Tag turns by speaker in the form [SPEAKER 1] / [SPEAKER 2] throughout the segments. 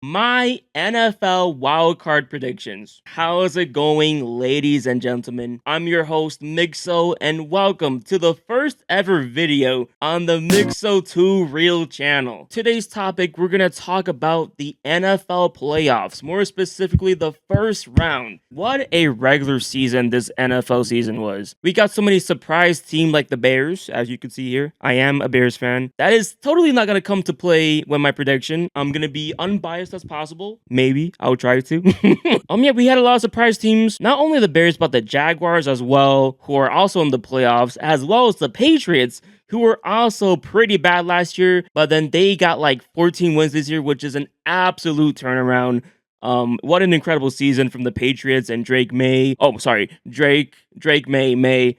[SPEAKER 1] My NFL wildcard predictions. How is it going, ladies and gentlemen? I'm your host, Mixo, and welcome to the first ever video on the Mixo2 Real channel. Today's topic, we're going to talk about the NFL playoffs, more specifically the first round. What a regular season this NFL season was. We got so many surprise teams like the Bears, as you can see here. I am a Bears fan. That is totally not going to come to play with my prediction. I'm going to be unbiased as possible. Maybe I'll try to. Yeah, we had a lot of surprise teams. Not only the Bears, but the Jaguars as well, who are also in the playoffs, as well as the Patriots, who were also pretty bad last year, but then they got like 14 wins this year, which is an absolute turnaround. What an incredible season from the Patriots and Drake May. Oh, sorry, Drake May.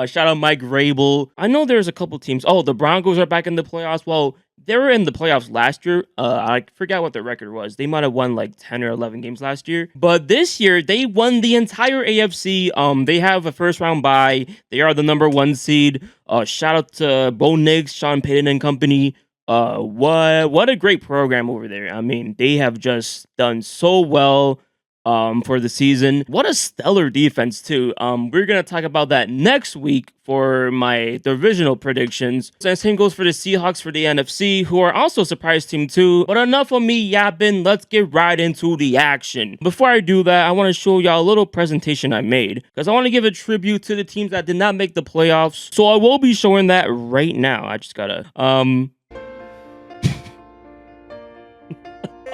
[SPEAKER 1] Shout out Mike Rabel. I know there's a couple teams. Oh, the Broncos are back in the playoffs. Well, they were in the playoffs last year. I forgot what their record was. They might have won like 10 or 11 games last year. But this year, they won the entire AFC. They have a first round bye. They are the number 1 seed. Shout out to Bo Nix, Sean Payton and company. What a great program over there. I mean, they have just done so well for the season. What a stellar defense too. We're gonna talk about that next week for my divisional predictions. And same goes for the Seahawks for the NFC, who are also a surprise team too. But enough of me yapping, let's get right into the action. Before I do that, I want to show y'all a little presentation I made, because I want to give a tribute to the teams that did not make the playoffs. So I will be showing that right now. I just gotta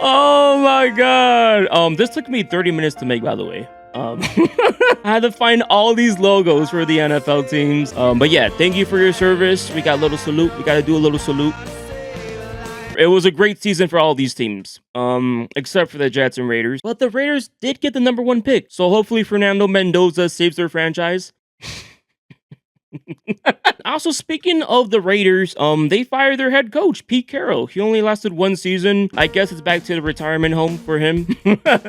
[SPEAKER 1] Oh my god. This took me 30 minutes to make, by the way. I had to find all these logos for the NFL teams. But yeah, thank you for your service. We got a little salute. We got to do a little salute. It was a great season for all these teams, except for the Jets and Raiders. But the Raiders did get the number 1 pick. So hopefully Fernando Mendoza saves their franchise. Also, speaking of the Raiders, they fired their head coach, Pete Carroll. He only lasted 1 season. I guess it's back to the retirement home for him.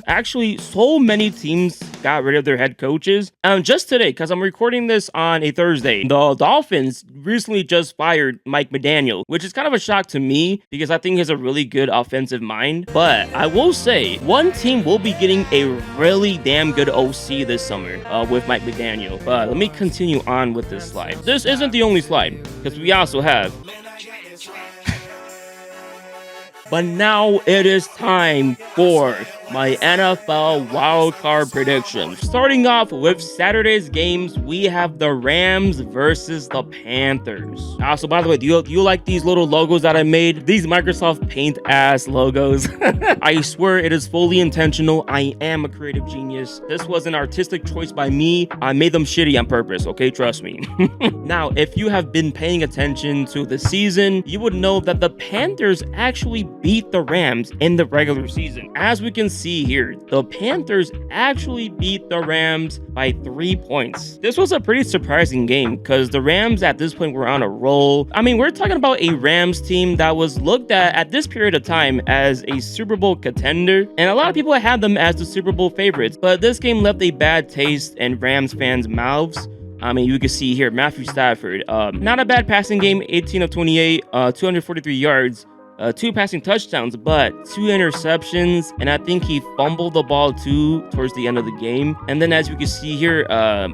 [SPEAKER 1] Actually, so many teams got rid of their head coaches. Just today, because I'm recording this on a Thursday, the Dolphins recently just fired Mike McDaniel, which is kind of a shock to me because I think he has a really good offensive mind. But I will say, one team will be getting a really damn good OC this summer with Mike McDaniel. But let me continue on with this slide. This isn't the only slide, because we also have. But now it is time for my NFL wildcard predictions. Starting off with Saturday's games, we have the Rams versus the Panthers. Also, by the way, do you like these little logos that I made? These Microsoft Paint ass logos. I swear it is fully intentional. I am a creative genius. This was an artistic choice by me. I made them shitty on purpose, okay? Trust me. Now, if you have been paying attention to the season, you would know that the Panthers actually beat the Rams in the regular season. As we can see here, the Panthers actually beat the Rams by 3 points. This was a pretty surprising game because the Rams at this point were on a roll. I mean, we're talking about a Rams team that was looked at this period of time as a Super Bowl contender, and a lot of people had them as the Super Bowl favorites, but this game left a bad taste in Rams fans' mouths. I mean, you can see here, Matthew Stafford, not a bad passing game, 18 of 28, 243 yards, 2 passing touchdowns, but 2 interceptions, and I think he fumbled the ball too towards the end of the game. And then as you can see here,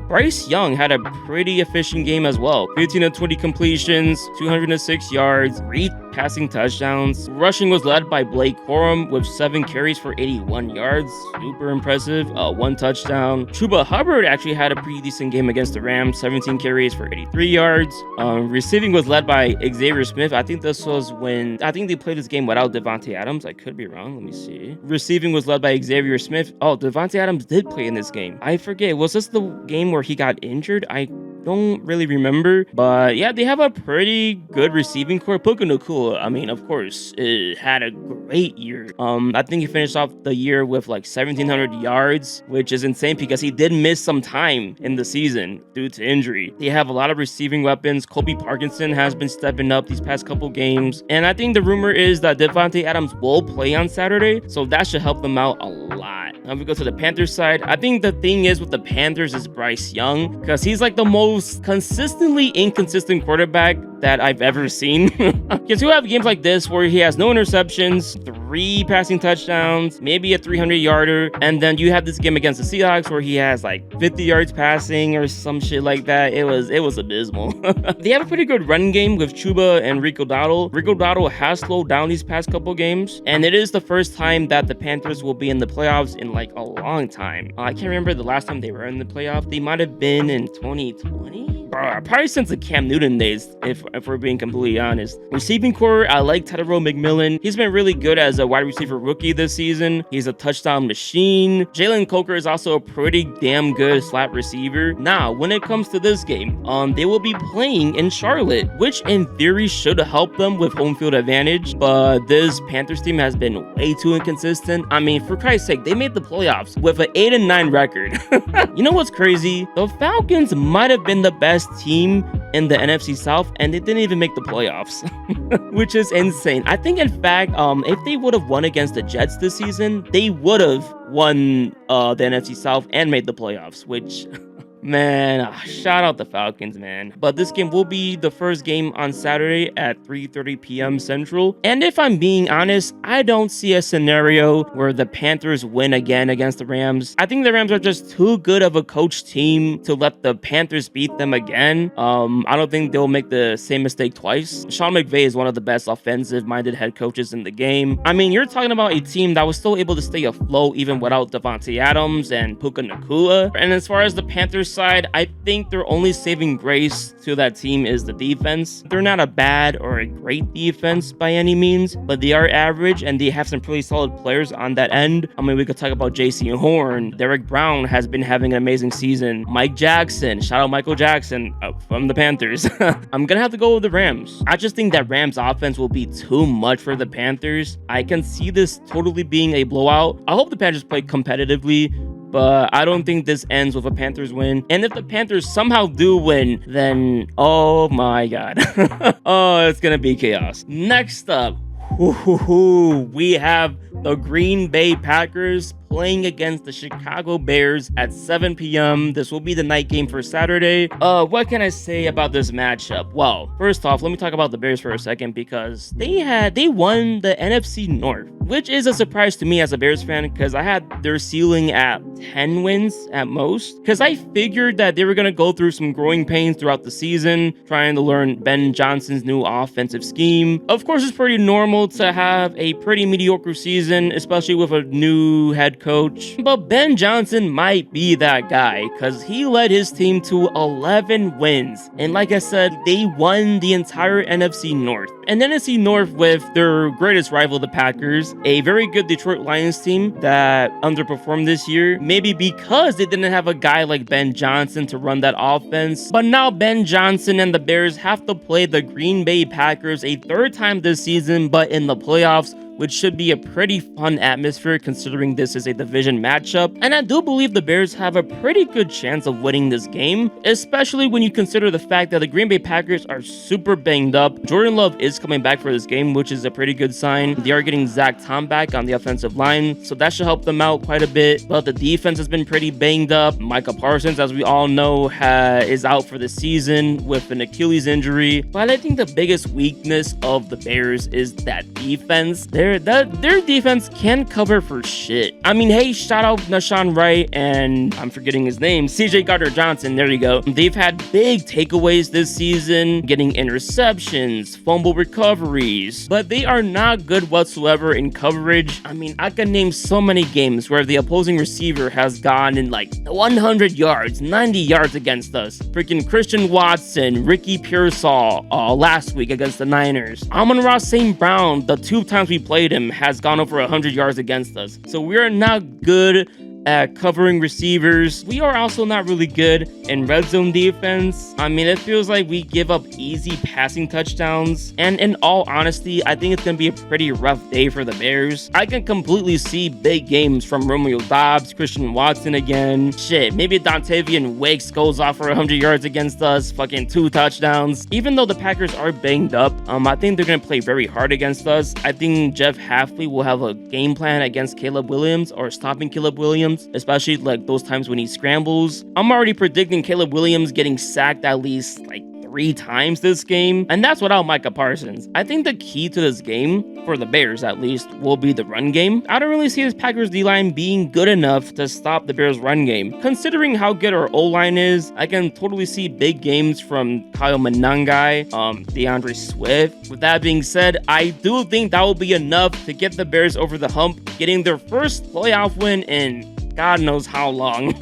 [SPEAKER 1] Bryce Young had a pretty efficient game as well. 15 of 20 completions, 206 yards, 3 passing touchdowns. Rushing was led by Blake Corum with 7 carries for 81 yards. Super impressive. 1 touchdown. Chuba Hubbard actually had a pretty decent game against the Rams. 17 carries for 83 yards. Receiving was led by Xavier Smith. I think this was when they played this game without Devontae Adams. I could be wrong. Let me see. Receiving was led by Xavier Smith. Oh, Devontae Adams did play in this game. I forget. Was this the game where he got injured? I don't really remember. But yeah, they have a pretty good receiving core. Puka Nacua, I mean, of course, it had a great year. I think he finished off the year with like 1,700 yards, which is insane because he did miss some time in the season due to injury. They have a lot of receiving weapons. Kobe Parkinson has been stepping up these past couple games. And I think the rumor is that Devontae Adams will play on Saturday, so that should help them out a lot. Now if we go to the Panthers side, I think the thing is with the Panthers is Bryce Young, because he's like the most consistently inconsistent quarterback that I've ever seen. Because you have games like this where he has no interceptions, 3 passing touchdowns, maybe a 300-yarder, and then you have this game against the Seahawks where he has like 50 yards passing or some shit like that. It was abysmal. They have a pretty good run game with Chuba and Rico Dowdle. Rico Dowdle has slowed down these past couple games, and it is the first time that the Panthers will be in the playoffs in like a long time. I can't remember the last time they were in the playoff. They might have been in 2020? Probably since the Cam Newton days, if we're being completely honest. Receiving core, I like Tyrell McMillan. He's been really good as a wide receiver rookie this season. He's a touchdown machine. Jalen Coker is also a pretty damn good slot receiver. Now, when it comes to this game, they will be playing in Charlotte, which in theory should help them with home field advantage, but this Panthers team has been way too inconsistent. I mean, for Christ's sake, they made the playoffs with an 8-9 record. You know what's crazy? The Falcons might have been the best team in the NFC South, and they didn't even make the playoffs, which is insane. I think, in fact, if they would have won against the Jets this season, they would have won the NFC South and made the playoffs, which... Man, shout out the Falcons, man. But this game will be the first game on Saturday at 3:30 p.m. Central. And if I'm being honest, I don't see a scenario where the Panthers win again against the Rams. I think the Rams are just too good of a coach team to let the Panthers beat them again. I don't think they'll make the same mistake twice. Sean McVay is one of the best offensive-minded head coaches in the game. I mean, you're talking about a team that was still able to stay afloat even without Devontae Adams and Puka Nacua. And as far as the Panthers side, I think their only saving grace to that team is the defense. They're not a bad or a great defense by any means, but they are average and they have some pretty solid players on that end. I mean, we could talk about JC Horn. Derek Brown has been having an amazing season. Mike Jackson, shout out Michael Jackson from the Panthers. I'm gonna have to go with the Rams. I just think that Rams offense will be too much for the Panthers. I can see this totally being a blowout. I hope the Panthers play competitively, but I don't think this ends with a Panthers win. And if the Panthers somehow do win, then oh my god. Oh, it's gonna be chaos. Next up, we have the Green Bay Packers playing against the Chicago Bears at 7 p.m. This will be the night game for Saturday. What can I say about this matchup? Well, first off, let me talk about the Bears for a second because they won the NFC North, which is a surprise to me as a Bears fan because I had their ceiling at 10 wins at most because I figured that they were going to go through some growing pains throughout the season trying to learn Ben Johnson's new offensive scheme. Of course, it's pretty normal to have a pretty mediocre season, especially with a new head coach, but Ben Johnson might be that guy because he led his team to 11 wins, and like I said, they won the entire NFC North. And NFC North with their greatest rival, the Packers, a very good Detroit Lions team that underperformed this year, maybe because they didn't have a guy like Ben Johnson to run that offense. But now Ben Johnson and the Bears have to play the Green Bay Packers a third time this season, but in the playoffs, which should be a pretty fun atmosphere considering this is a division matchup. And I do believe the Bears have a pretty good chance of winning this game, especially when you consider the fact that the Green Bay Packers are super banged up. Jordan Love is coming back for this game, which is a pretty good sign. They are getting Zach Tom back on the offensive line, so that should help them out quite a bit. But the defense has been pretty banged up. Micah Parsons, as we all know, is out for the season with an Achilles injury. But I think the biggest weakness of the Bears is that defense. Their defense can cover for shit. I mean, hey, shout out Nashawn Wright and I'm forgetting his name, CJ Gardner-Johnson. There you go. They've had big takeaways this season, getting interceptions, fumble recoveries, but they are not good whatsoever in coverage. I mean, I can name so many games where the opposing receiver has gone in like 100 yards, 90 yards against us. Freaking Christian Watson, Ricky Pearsall last week against the Niners. Amon-Ra St. Brown, the 2 times we played him, has gone over 100 yards against us. So we are not good at covering receivers. We are also not really good in red zone defense. I mean, it feels like we give up easy passing touchdowns. And in all honesty, I think it's going to be a pretty rough day for the Bears. I can completely see big games from Romeo Doubs, Christian Watson again. Shit, maybe Dontavian Wicks goes off for 100 yards against us, fucking 2 touchdowns. Even though the Packers are banged up, I think they're going to play very hard against us. I think Jeff Hafley will have a game plan against Caleb Williams or stopping Caleb Williams, especially like those times when he scrambles. I'm already predicting Caleb Williams getting sacked at least like 3 times this game, and that's without Micah Parsons. I think the key to this game, for the Bears at least, will be the run game. I don't really see this Packers D-line being good enough to stop the Bears run game. Considering how good our O-line is, I can totally see big games from Kyle Manangai, DeAndre Swift. With that being said, I do think that will be enough to get the Bears over the hump, getting their first playoff win in God knows how long.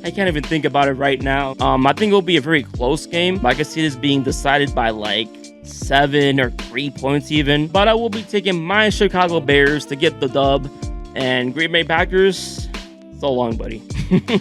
[SPEAKER 1] I can't even think about it right now. I think it'll be a very close game. I can see this being decided by like 7 or 3 points even. But I will be taking my Chicago Bears to get the dub. And Green Bay Packers, so long, buddy.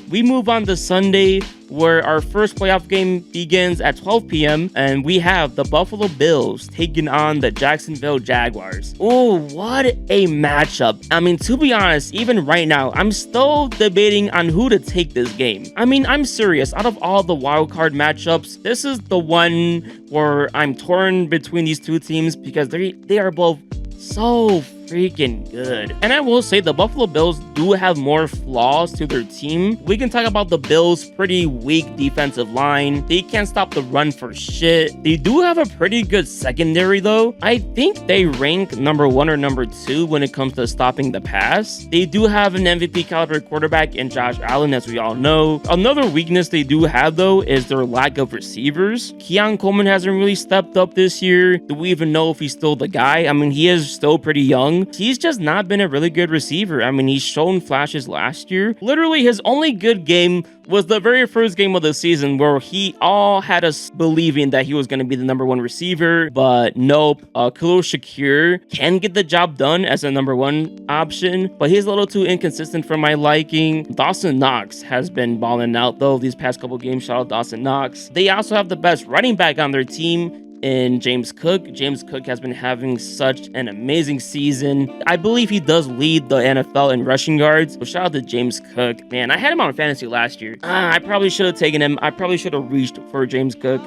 [SPEAKER 1] We move on to Sunday, where our first playoff game begins at 12 p.m. and we have the Buffalo Bills taking on the Jacksonville Jaguars. Oh, what a matchup. I mean, to be honest, even right now, I'm still debating on who to take this game. I mean, I'm serious. Out of all the wildcard matchups, this is the one where I'm torn between these two teams because they are both so freaking good. And I will say the Buffalo Bills do have more flaws to their team. We can talk about the Bills' pretty weak defensive line. They can't stop the run for shit. They do have a pretty good secondary though. I think they rank number 1 or number 2 when it comes to stopping the pass. They do have an MVP caliber quarterback in Josh Allen, as we all know. Another weakness they do have though is their lack of receivers. Keon Coleman hasn't really stepped up this year. Do we even know if he's still the guy? I mean, he is still pretty young. He's just not been a really good receiver. I mean, he's shown flashes last year. Literally, his only good game was the very first game of the season where he all had us believing that he was going to be the number 1 receiver, but nope. Khalil Shakir can get the job done as a number 1 option, but he's a little too inconsistent for my liking. Dawson Knox has been balling out though these past couple games. Shout out Dawson Knox. They also have the best running back on their team in James Cook. James Cook has been having such an amazing season. I believe he does lead the NFL in rushing yards. So shout out to James Cook. Man, I had him on fantasy last year. I probably should have taken him. I probably should have reached for James Cook.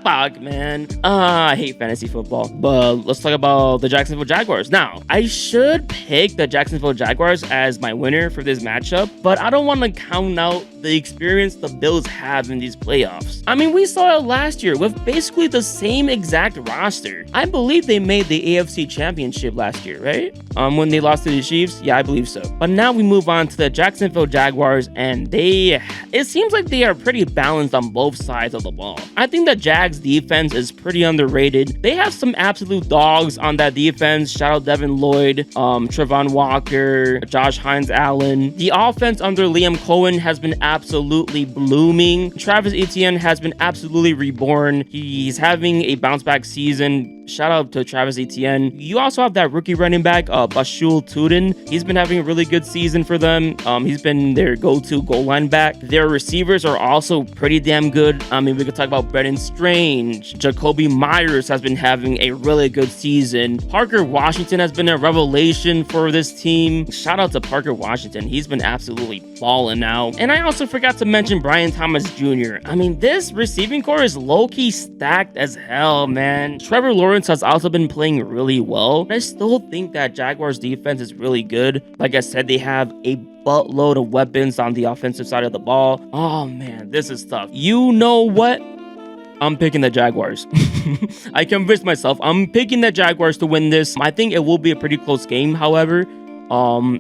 [SPEAKER 1] Fuck, man. I hate fantasy football. But let's talk about the Jacksonville Jaguars. Now, I should pick the Jacksonville Jaguars as my winner for this matchup, but I don't want to count out the experience the Bills have in these playoffs. I mean, we saw it last year with basically the same exact roster. I believe they made the AFC Championship last year, right? When they lost to the Chiefs? Yeah, I believe so. But now we move on to the Jacksonville Jaguars, and it seems like they are pretty balanced on both sides of the ball. I think the Jags defense is pretty underrated. They have some absolute dogs on that defense. Shout out Devin Lloyd, Trevon Walker, Josh Hines-Allen. The offense under Liam Cohen has been absolutely blooming. Travis Etienne has been absolutely reborn. He's having a bounce back season. Shout out to Travis Etienne. You also have that rookie running back, Bashul Tuden. He's been having a really good season for them. He's been their go-to goal line back. Their receivers are also pretty damn good. I mean, we could talk about Brennan Strange. Jacoby Myers has been having a really good season. Parker Washington has been a revelation for this team. Shout out to Parker Washington. He's been absolutely balling out. And I also forgot to mention Brian Thomas Jr. I mean, this receiving core is low-key stacked as hell, man. Trevor Lawrence has also been playing really well. I still think that Jaguars defense is really good. Like I said, they have a buttload of weapons on the offensive side of the ball. Oh man, this is tough. You know what? I'm picking the Jaguars. I convinced myself. I'm picking the Jaguars to win this. I think it will be a pretty close game, however.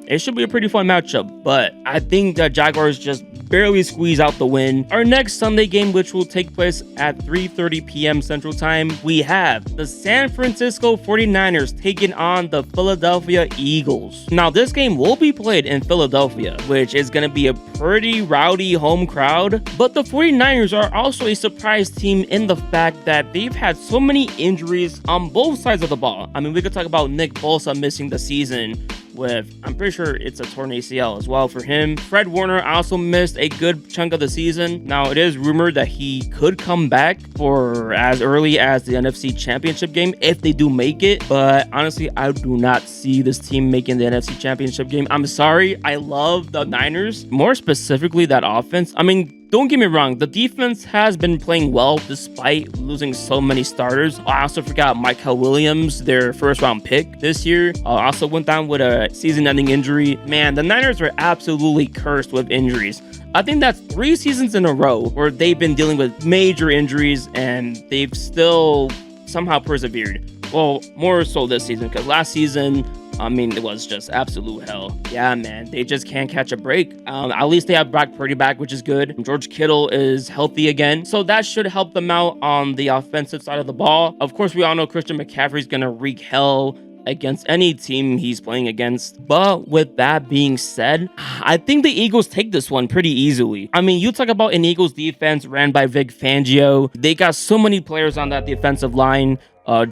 [SPEAKER 1] It should be a pretty fun matchup, but I think the Jaguars just barely squeeze out the win. Our next Sunday game, which will take place at 3:30 p.m. Central Time, we have the San Francisco 49ers taking on the Philadelphia Eagles. Now, this game will be played in Philadelphia, which is going to be a pretty rowdy home crowd, but the 49ers are also a surprise team in the fact that they've had so many injuries on both sides of the ball. I mean, we could talk about Nick Bosa missing the season with, I'm pretty sure it's a torn ACL as well for him. Fred Warner also missed a good chunk of the season. Now, it is rumored that he could come back for as early as the NFC Championship game if they do make it, but honestly, I do not see this team making the NFC Championship game. I'm sorry, I love the Niners, more specifically that offense. I mean, don't get me wrong, the defense has been playing well despite losing so many starters. I also forgot Michael Williams, their first round pick this year, also went down with a season-ending injury. Man, the Niners are absolutely cursed with injuries. I think that's 3 seasons in a row where they've been dealing with major injuries and they've still somehow persevered. Well, more so this season, because last season, I mean, it was just absolute hell. Yeah, man, they just can't catch a break. At least they have Brock Purdy back, which is good. George Kittle is healthy again, so that should help them out on the offensive side of the ball. Of course, we all know Christian McCaffrey's gonna wreak hell against any team he's playing against. But with that being said, I think the Eagles take this one pretty easily. I mean, you talk about an Eagles defense ran by Vic Fangio. They got so many players on that defensive line.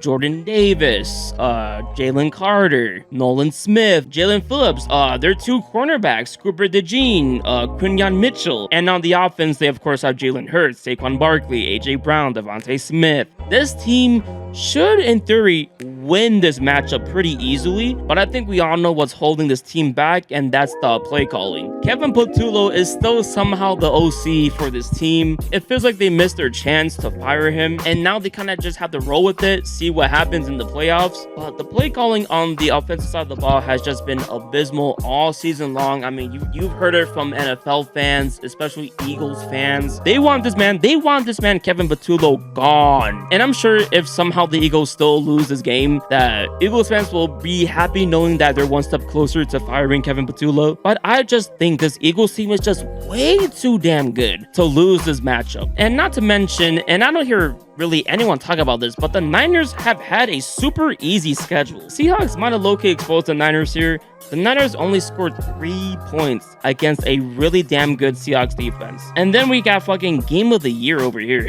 [SPEAKER 1] Jordan Davis, Jalen Carter, Nolan Smith, Jalen Phillips, their 2 cornerbacks, Cooper DeJean, Quinyon Mitchell. And on the offense, they of course have Jalen Hurts, Saquon Barkley, AJ Brown, Devontae Smith. This team should, in theory, win this matchup pretty easily, but I think we all know what's holding this team back, and that's the play calling. Kevin Patullo is still somehow the OC for this team. It feels like they missed their chance to fire him, and now they kind of just have to roll with it, see what happens in the playoffs. But the play calling on the offensive side of the ball has just been abysmal all season long. I mean, you've heard it from NFL fans, especially Eagles fans. They want this man, Kevin Patullo, gone. And I'm sure if somehow the Eagles still lose this game, that Eagles fans will be happy knowing that they're one step closer to firing Kevin Patullo. But I just think this Eagles team is just way too damn good to lose this matchup. And not to mention, and I don't hear really anyone talk about this, but the Niners have had a super easy schedule. Seahawks might have low-key exposed the Niners here. The Niners only scored 3 points against a really damn good Seahawks defense. And then we got fucking game of the year over here.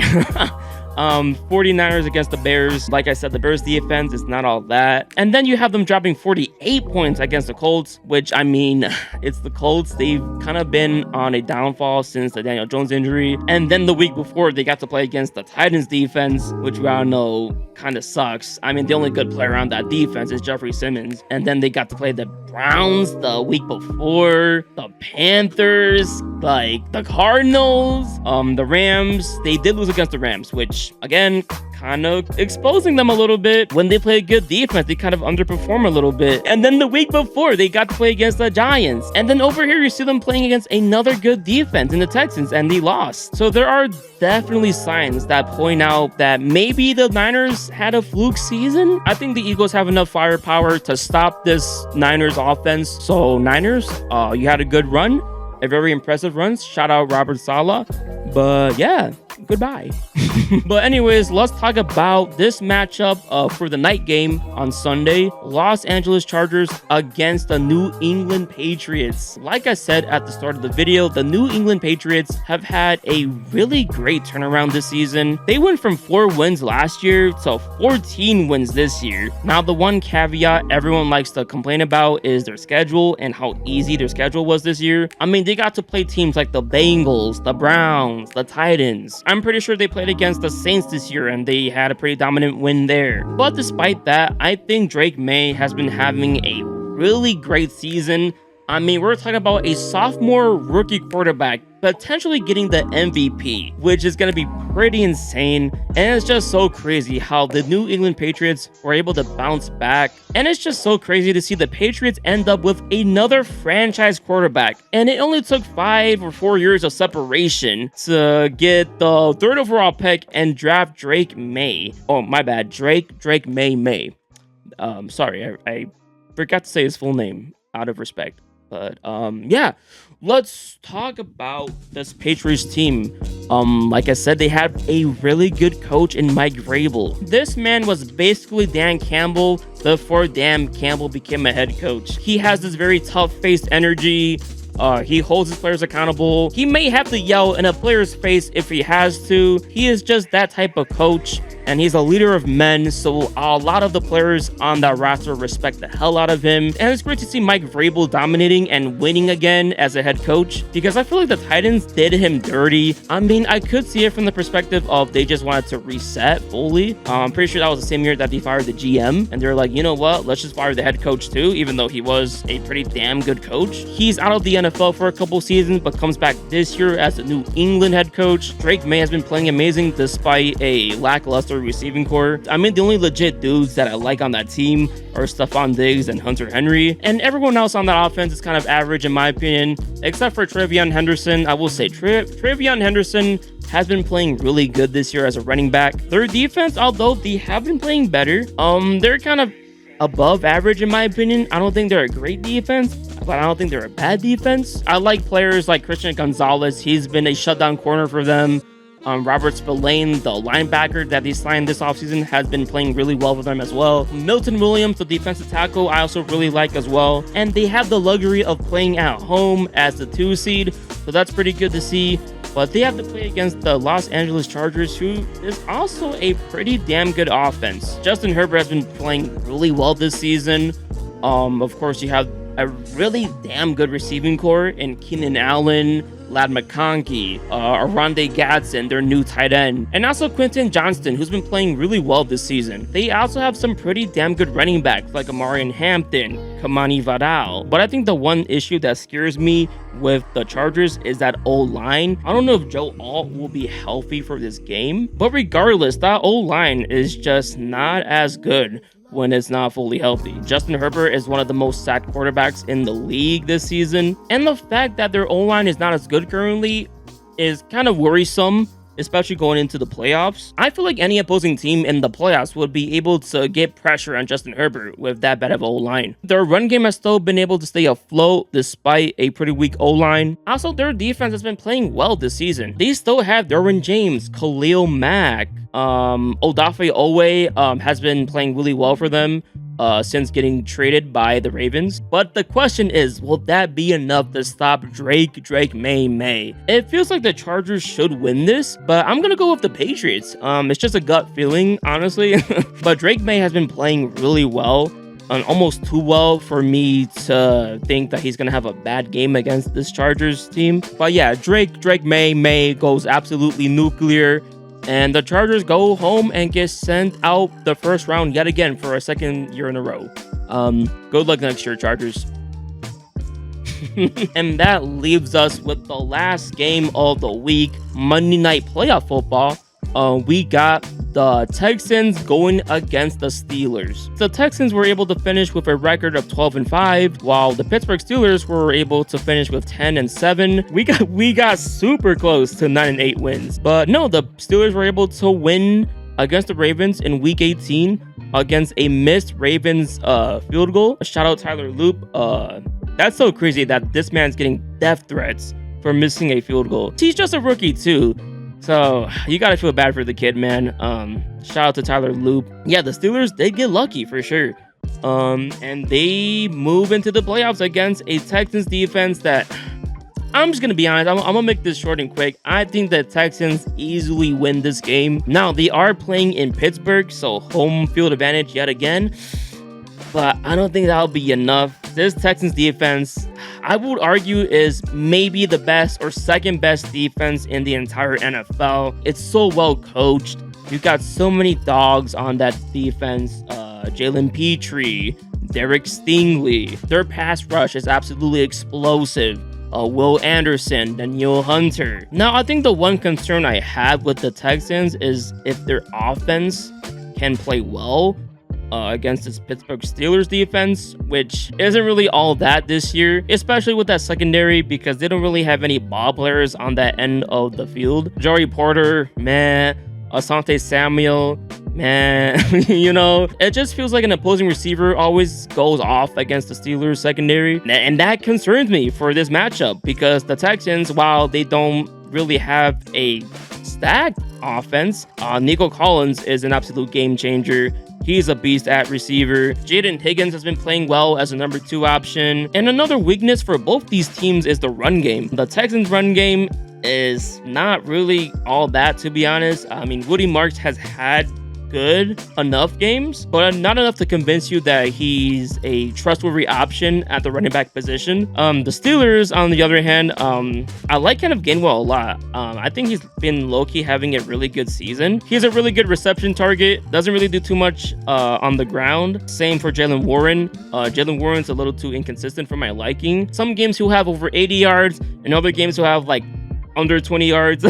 [SPEAKER 1] 49ers against the Bears. Like I said, the Bears defense is not all that. And then you have them dropping 48 points against the Colts, which, I mean, it's the Colts. They've kind of been on a downfall since the Daniel Jones injury. And then the week before, they got to play against the Titans defense, which we all know kind of sucks. I mean, the only good player on that defense is Jeffrey Simmons. And then they got to play the Browns the week before, the Panthers, like the Cardinals, the Rams. They did lose against the Rams, which, again, kind of exposing them a little bit. When they play good defense, they kind of underperform a little bit. And then the week before, they got to play against the Giants. And then over here, you see them playing against another good defense in the Texans, and they lost. So there are definitely signs that point out that maybe the Niners had a fluke season. I think the Eagles have enough firepower to stop this Niners offense. So Niners, you had a good run, a very impressive run. Shout out Robert Saleh. But yeah, goodbye. But anyways, let's talk about this matchup for the night game on Sunday. Los Angeles Chargers against the New England Patriots. Like I said at the start of the video, the New England Patriots have had a really great turnaround this season. They went from 4 wins last year to 14 wins this year. Now, the one caveat everyone likes to complain about is their schedule and how easy their schedule was this year. I mean, they got to play teams like the Bengals, the Browns, the Titans. I'm pretty sure they played against the Saints this year and they had a pretty dominant win there. But despite that, I think Drake May has been having a really great season. I mean, we're talking about a sophomore rookie quarterback potentially getting the MVP, which is going to be pretty insane. And it's just so crazy how the New England Patriots were able to bounce back. And it's just so crazy to see the Patriots end up with another franchise quarterback. And it only took 5 or 4 years of separation to get the 3rd overall pick and draft Drake May. Oh, my bad. Drake May. Sorry, I forgot to say his full name out of respect. But yeah, let's talk about this Patriots team. Like I said, they had a really good coach in Mike Vrabel. This man was basically Dan Campbell before Dan Campbell became a head coach. He has this very tough-faced energy. He holds his players accountable. He may have to yell in a player's face if he has to. He is just that type of coach. and he's a leader of men, so a lot of the players on that roster respect the hell out of him. And it's great to see Mike Vrabel dominating and winning again as a head coach, because I feel like the Titans did him dirty. I mean, I could see it from the perspective of they just wanted to reset fully. I'm pretty sure that was the same year that they fired the GM, and they're like, you know what, let's just fire the head coach too, even though he was a pretty damn good coach. He's out of the NFL for a couple seasons, but comes back this year as the New England head coach. Drake May has been playing amazing despite a lackluster receiving core. I mean, the only legit dudes that I like on that team are Stephon Diggs and Hunter Henry, and everyone else on that offense is kind of average in my opinion, except for Trevion Henderson. I will say Trevion Henderson has been playing really good this year as a running back. Their defense, although they have been playing better, they're kind of above average in my opinion. I don't think they're a great defense, but I don't think they're a bad defense. I like players like Christian Gonzalez. He's been a shutdown corner for them. Robert Spillane, the linebacker that they signed this offseason, has been playing really well for them as well. Milton Williams, the defensive tackle, I also really like as well. And they have the luxury of playing at home as the 2 seed, so that's pretty good to see. But they have to play against the Los Angeles Chargers, who is also a pretty damn good offense. Justin Herbert has been playing really well this season. Of course, you have a really damn good receiving core in Keenan Allen, Ladd McConkey, Aronde Gadsden, their new tight end, and also Quentin Johnston, who's been playing really well this season. They also have some pretty damn good running backs like Amarian Hampton, Kamani Vidal. But I think the one issue that scares me with the Chargers is that O-line. I don't know if Joe Alt will be healthy for this game, but regardless, that O-line is just not as good when it's not fully healthy. Justin Herbert is one of the most sacked quarterbacks in the league this season, and the fact that their O-line is not as good currently is kind of worrisome, especially going into the playoffs. I feel like any opposing team in the playoffs would be able to get pressure on Justin Herbert with that bad of O-line. Their run game has still been able to stay afloat despite a pretty weak O-line. Also, their defense has been playing well this season. They still have Derwin James, Khalil Mack, Odafe Owe has been playing really well for them since getting traded by the Ravens. But the question is, will that be enough to stop Drake May? It feels like the Chargers should win this, but I'm gonna go with the Patriots. It's just a gut feeling, honestly. But Drake May has been playing really well, almost too well for me to think that he's gonna have a bad game against this Chargers team. But yeah, Drake May goes absolutely nuclear, and the Chargers go home and get sent out the first round yet again for a second year in a row. Good luck next year, Chargers. And that leaves us with the last game of the week, Monday Night Playoff Football. We got the Texans going against the Steelers. The Texans were able to finish with a record of 12-5, while the Pittsburgh Steelers were able to finish with 10-7. We got super close to 9-8 wins, but no, the Steelers were able to win against the Ravens in Week 18 against a missed Ravens field goal. Shout out Tyler Loop. That's so crazy that this man's getting death threats for missing a field goal. He's just a rookie too, so you gotta feel bad for the kid, man. Shout out to Tyler Loop. Yeah, the Steelers, they get lucky for sure. And they move into the playoffs against a Texans defense that, I'm just gonna be honest, I'm gonna make this short and quick. I think the Texans easily win this game. Now, they are playing in Pittsburgh, so home field advantage yet again, but I don't think that'll be enough. This Texans defense, I would argue, is maybe the best or second best defense in the entire NFL. It's so well coached. You've got so many dogs on that defense. Jalen Petrie, Derek Stingley. Their pass rush is absolutely explosive. Will Anderson, Daniel Hunter. Now, I think the one concern I have with the Texans is if their offense can play well against this Pittsburgh Steelers defense, which isn't really all that this year, especially with that secondary, because they don't really have any ball players on that end of the field. Joey Porter, man. Asante Samuel, man. You know, it just feels like an opposing receiver always goes off against the Steelers secondary, and that concerns me for this matchup, because the Texans, while they don't really have a stacked offense, Nico Collins is an absolute game changer. He's a beast at receiver. Jaden Higgins has been playing well as a number 2 option. And another weakness for both these teams is the run game. The Texans' run game is not really all that, to be honest. I mean, Woody Marks has had good enough games, but not enough to convince you that he's a trustworthy option at the running back position. The Steelers, on the other hand, I like Kenneth Gainwell a lot. I think he's been low-key having a really good season. He's a really good reception target, doesn't really do too much on the ground. Same for Jaylen Warren. Jaylen Warren's a little too inconsistent for my liking. Some games he'll have over 80 yards, and other games he'll have like under 20 yards.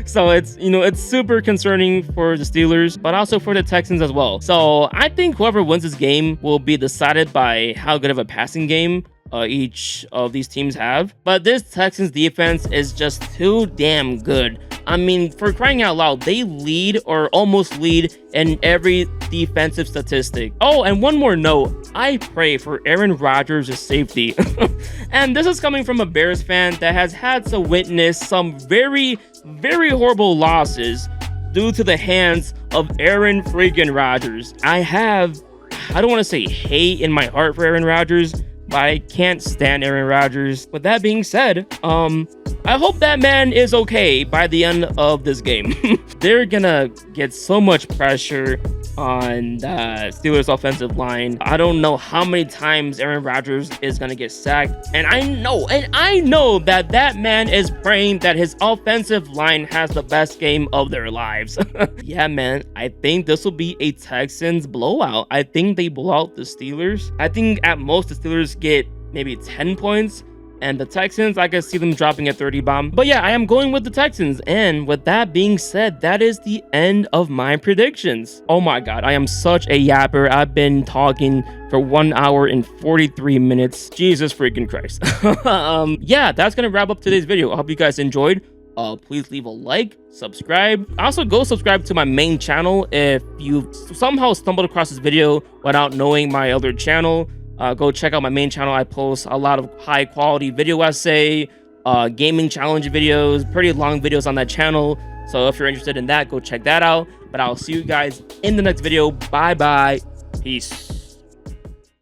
[SPEAKER 1] So it's super concerning for the Steelers, but also for the Texans as well. So I think whoever wins this game will be decided by how good of a passing game each of these teams have. But this Texans defense is just too damn good. I mean, for crying out loud, they lead or almost lead in every defensive statistic. Oh, and one more note. I pray for Aaron Rodgers' safety. And this is coming from a Bears fan that has had to witness some very, very horrible losses due to the hands of Aaron freaking Rodgers. I don't want to say hate in my heart for Aaron Rodgers, but I can't stand Aaron Rodgers. With that being said, I hope that man is okay by the end of this game. They're gonna get so much pressure on the Steelers offensive line. I don't know how many times Aaron Rodgers is gonna get sacked. And I know that man is praying that his offensive line has the best game of their lives. Yeah, man, I think this will be a Texans blowout. I think they blow out the Steelers. I think at most the Steelers get maybe 10 points. And the Texans, I can see them dropping a 30 bomb. But yeah, I am going with the Texans. And with that being said, that is the end of my predictions. Oh my God, I am such a yapper. I've been talking for 1 hour and 43 minutes. Jesus freaking Christ. Yeah, that's gonna wrap up today's video. I hope you guys enjoyed. Please leave a like, subscribe. Also, go subscribe to my main channel if you somehow stumbled across this video without knowing my other channel. Go check out my main channel. I post a lot of high quality video essay, gaming challenge videos, pretty long videos on that channel. So if you're interested in that, go check that out. But I'll see you guys in the next video. Bye bye. Peace.